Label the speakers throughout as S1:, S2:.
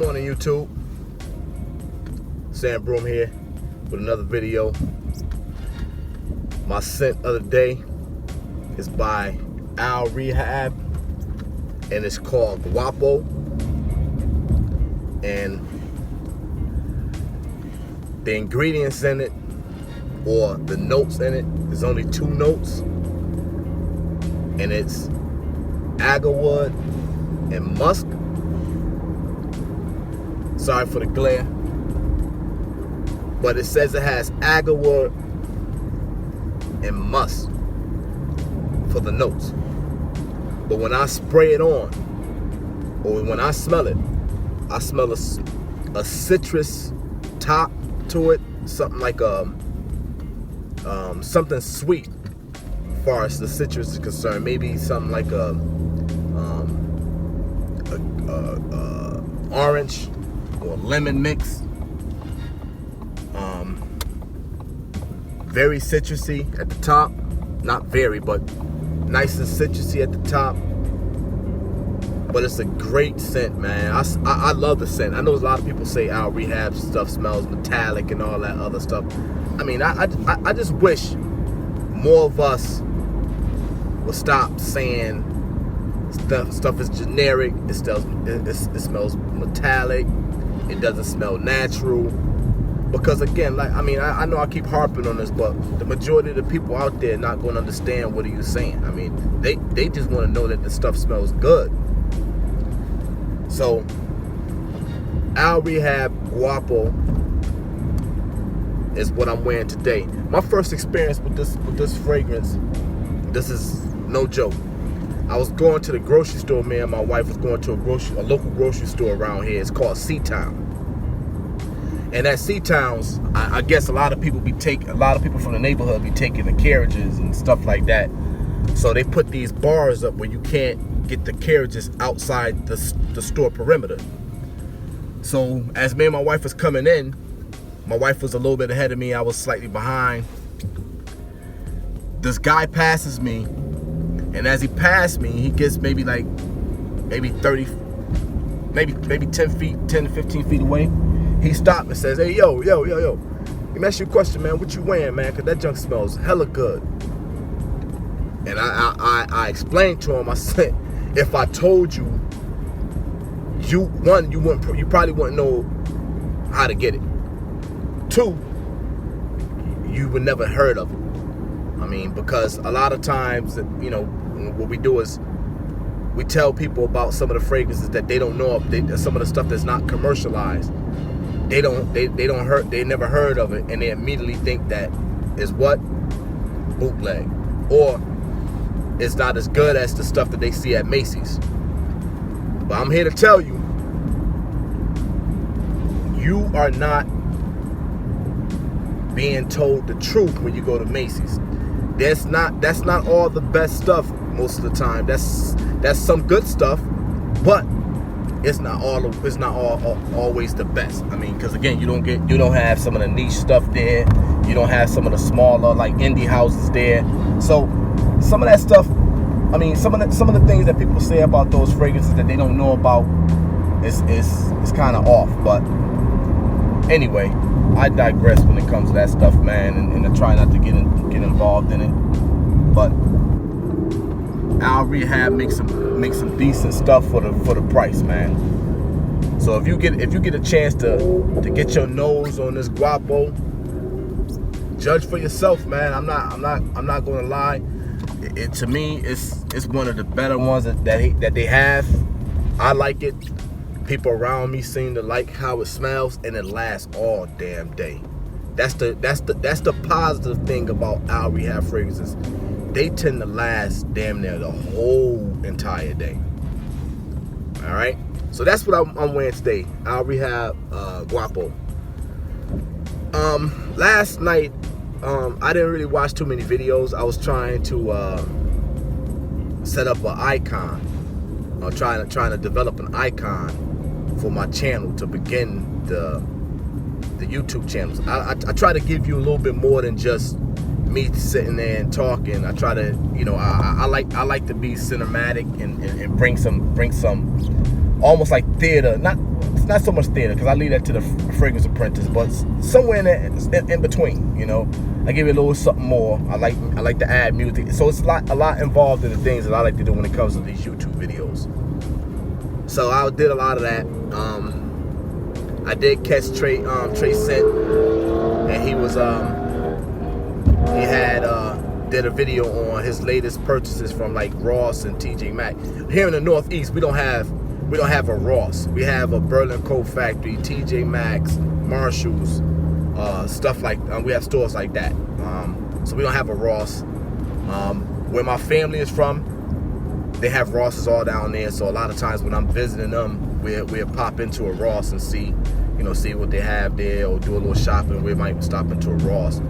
S1: morning, YouTube. Sam Broom here with another video. My scent of the day is by Al-Rehab and it's called Guapo. And the ingredients in it, or the notes in it, there's only 2 notes, and it's agarwood and musk. Sorry for the glare, but it says it has agarwood and musk for the notes. But when I spray it on, or when I smell it, I smell a citrus top to it, something like something sweet as far as the citrus is concerned. Maybe something like a orange or lemon mix. Very citrusy at the top. Not very, but nice and citrusy at the top. But it's a great scent, man. I love the scent. I know a lot of people say Al-Rehab stuff smells metallic and all that other stuff. I mean, I just wish more of us would stop saying stuff is generic. It smells metallic. It doesn't smell natural. Because again, I know I keep harping on this, but the majority of the people out there not going to understand what are you saying. I mean, they just want to know that the stuff smells good. So, Al-Rehab Guapo is what I'm wearing today. My first experience with this fragrance, this is no joke. I was going to the grocery store. Me and my wife was going to a local grocery store around here. It's called C-Town. And at C-Towns, I guess a lot of people from the neighborhood be taking the carriages and stuff like that. So they put these bars up where you can't get the carriages outside the store perimeter. So as me and my wife was coming in, my wife was a little bit ahead of me. I was slightly behind. This guy passes me, and as he passed me, he gets maybe 30, maybe 10 to 15 feet away. He stopped and says, "Hey, yo. Let me ask you a question, man. What you wearing, man? Because that junk smells hella good." And I explained to him, I said, if I told you, you probably wouldn't know how to get it. 2, you would never heard of it. I mean, because a lot of times, what we do is we tell people about some of the fragrances that they don't know of, some of the stuff that's not commercialized. They never heard of it, and they immediately think that is what? Bootleg. Or it's not as good as the stuff that they see at Macy's. But I'm here to tell you, you are not being told the truth when you go to Macy's. That's not all the best stuff most of the time. That's some good stuff, but it's not always the best. I mean, because again, you don't have some of the niche stuff there. You don't have some of the smaller like indie houses there. So some of that stuff, I mean, some of the things that people say about those fragrances that they don't know about is kind of off. But anyway, I digress when it comes to that stuff, man, and I try not to get involved in it. But Al-Rehab makes some decent stuff for the price, man. So if you get a chance to get your nose on this Guapo, judge for yourself, man. I'm not gonna lie. To me, it's one of the better ones that they have. I like it. People around me seem to like how it smells, and it lasts all damn day. That's the positive thing about Al-Rehab fragrances. They tend to last damn near the whole entire day. All right, so that's what I'm wearing today. Al-Rehab Guapo. Last night, I didn't really watch too many videos. I was trying to set up an icon. I'm trying to develop an icon for my channel to begin the YouTube channels. I try to give you a little bit more than just me sitting there and talking. I try to, I like to be cinematic and bring some almost like theater, not not so much theater, because I leave that to the fragrance apprentice, but somewhere in between, you know. I give it a little something more. I like to add music, so it's a lot involved in the things that I like to do when it comes to these YouTube videos. So I did a lot of that. I did catch Trey Scent, and he was he had did a video on his latest purchases from like Ross and TJ Maxx. Here in the Northeast, we don't have a Ross. We have a Berlin Coat Factory, TJ Maxx, Marshalls, stuff like we have stores like that. So we don't have a Ross. Where my family is from, they have Rosses all down there. So a lot of times when I'm visiting them, we'll pop into a Ross and see what they have there, or do a little shopping. We might stop into a Ross.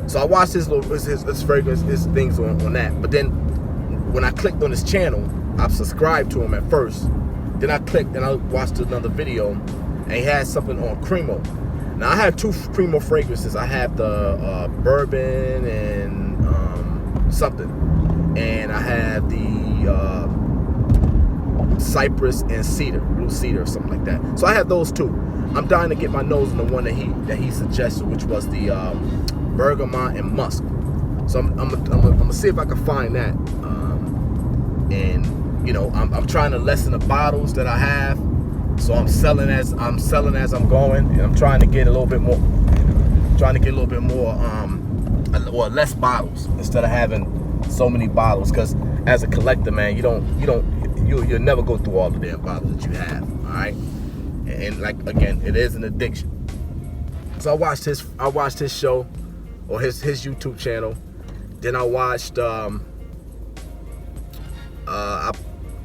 S1: So I watched his fragrance, his things on that. But then when I clicked on his channel, I subscribed to him at first. Then I clicked and I watched another video, and he had something on Cremo. Now I have two Cremo fragrances. I have the bourbon and something, and I have the cypress and cedar, blue cedar or something like that. So I have those two. I'm dying to get my nose on the one that he suggested, which was the bergamot and musk. So I'm gonna see if I can find that. And you know, I'm trying to lessen the bottles that I have. So I'm selling as I'm going, and I'm trying to get a little bit more, or less bottles instead of having so many bottles. Because as a collector, man, you'll never go through all the damn bottles that you have. All right, and like again, it is an addiction. So I watched his show, or his YouTube channel. Then I watched I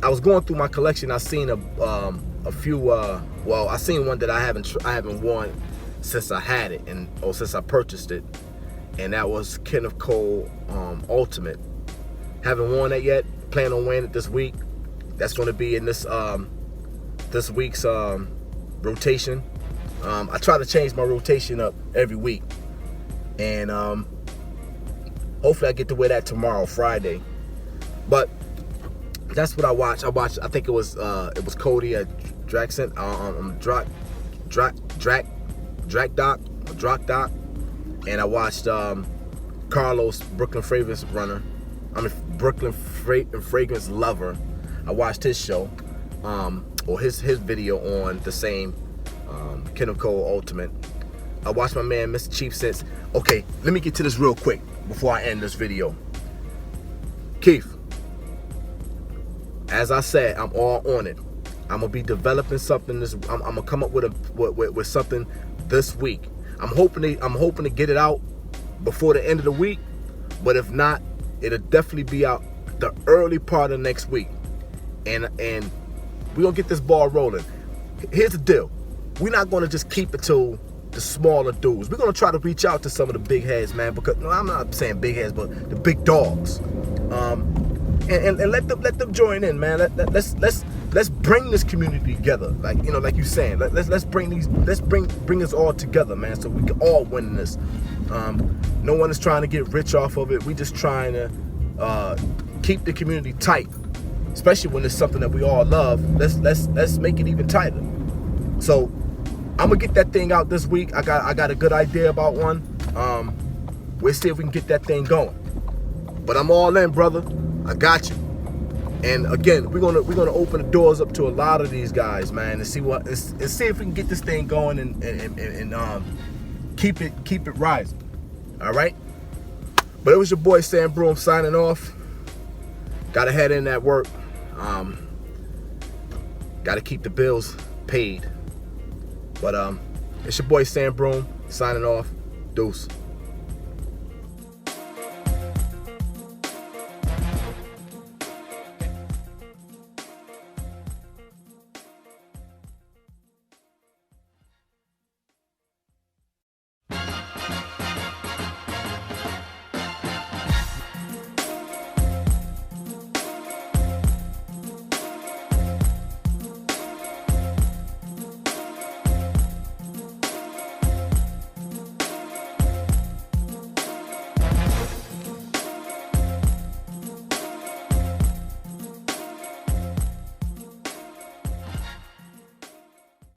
S1: was going through my collection. I seen a few well, I seen one that I haven't worn since I had it, since I purchased it, and that was Kenneth Cole Ultimate. Haven't worn that yet. Plan on wearing it this week. That's going to be in this week's rotation. I try to change my rotation up every week, and hopefully I get to wear that tomorrow, Friday. But that's what I watched. I think it was Cody at Draxent, Drac Doc, and I watched Carlos, Brooklyn Fragrance Runner. Brooklyn Fragrance Lover. I watched his show, or his video on the same Kenneth Cole Ultimate. I watched my man, Mr. Chief Sense. Okay, let me get to this real quick before I end this video. Keith, as I said, I'm all on it. I'm gonna be developing something. I'm gonna come up with something this week. I'm hoping to get it out before the end of the week. But if not, it'll definitely be out the early part of next week. And we're gonna get this ball rolling. Here's the deal. We're not gonna just keep it to the smaller dudes. We're gonna try to reach out to some of the big heads, man. Because no, I'm not saying big heads, but the big dogs. And let them join in, man. Let's bring this community together. Like you're saying, let's bring us all together, man. So we can all win in this. No one is trying to get rich off of it. We just trying to keep the community tight, especially when it's something that we all love. Let's make it even tighter. So I'm gonna get that thing out this week. I got a good idea about one. We'll see if we can get that thing going. But I'm all in, brother. I got you. And again, we're gonna open the doors up to a lot of these guys, man, and see if we can get this thing going and keep it rising. All right. But it was your boy Sam Broom signing off. Got to head in at work. Got to keep the bills paid. But it's your boy Sam Broom signing off. Deuce.